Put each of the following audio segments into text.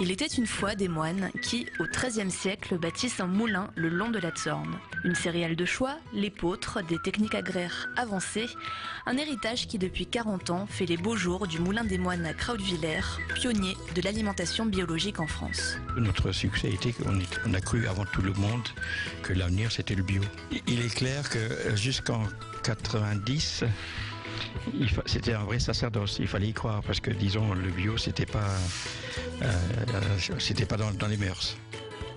Il était une fois des moines qui, au XIIIe siècle, bâtissent un moulin le long de la Zorn. Une céréale de choix, l'épeautre, des techniques agraires avancées, un héritage qui depuis 40 ans fait les beaux jours du moulin des moines à Krautwiller, pionnier de l'alimentation biologique en France. Notre succès était qu'on a cru avant tout le monde que l'avenir c'était le bio. Il est clair que jusqu'en 90, c'était un vrai sacerdoce, il fallait y croire parce que disons le bio c'était pas dans les mœurs.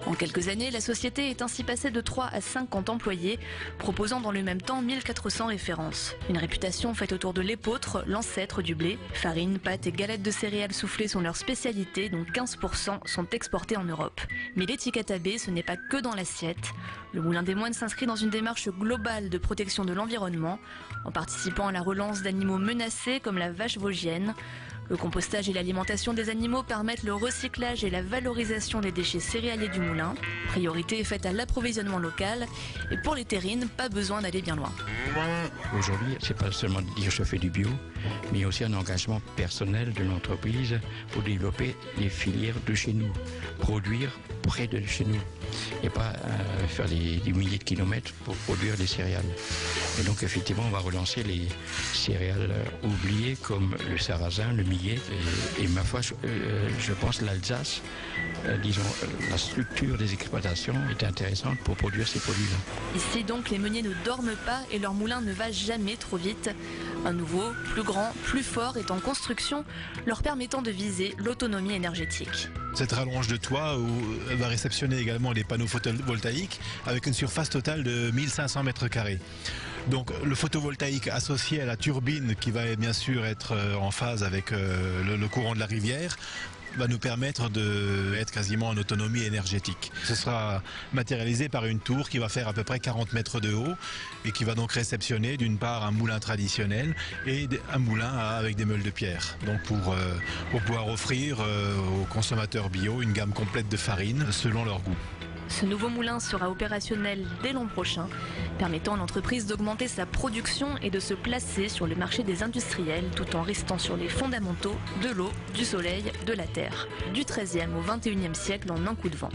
En quelques années, la société est ainsi passée de 3 à 50 employés, proposant dans le même temps 1400 références. Une réputation faite autour de l'épeautre, l'ancêtre du blé. Farine, pâtes et galettes de céréales soufflées sont leurs spécialités, dont 15% sont exportés en Europe. Mais l'étiquette AB, ce n'est pas que dans l'assiette. Le Moulin des Moines s'inscrit dans une démarche globale de protection de l'environnement, en participant à la relance d'animaux menacés comme la vache vosgienne. Le compostage et l'alimentation des animaux permettent le recyclage et la valorisation des déchets céréaliers du moulin. Priorité est faite à l'approvisionnement local. Et pour les terrines, pas besoin d'aller bien loin. Aujourd'hui, c'est pas seulement de dire je fais du bio, mais il y a aussi un engagement personnel de l'entreprise pour développer les filières de chez nous, produire près de chez nous et pas faire des milliers de kilomètres pour produire des céréales. Et donc effectivement, on va relancer les céréales oubliées comme le sarrasin, le millet et ma foi, je pense l'Alsace, la structure des exploitations est intéressante pour produire ces produits-là. Ici donc, les meuniers ne dorment pas et leur moulin ne va jamais trop vite. Un nouveau, plus grand, plus fort est en construction, leur permettant de viser l'autonomie énergétique. Cette rallonge de toit va réceptionner également des panneaux photovoltaïques avec une surface totale de 1500 mètres carrés. Donc le photovoltaïque associé à la turbine qui va bien sûr être en phase avec le courant de la rivière va nous permettre d'être quasiment en autonomie énergétique. Ce sera matérialisé par une tour qui va faire à peu près 40 mètres de haut et qui va donc réceptionner d'une part un moulin traditionnel et un moulin avec des meules de pierre. Donc pour pouvoir offrir aux consommateurs bio une gamme complète de farines selon leur goût. Ce nouveau moulin sera opérationnel dès l'an prochain, permettant à l'entreprise d'augmenter sa production et de se placer sur le marché des industriels tout en restant sur les fondamentaux de l'eau, du soleil, de la terre, du XIIIe au XXIe siècle en un coup de vent.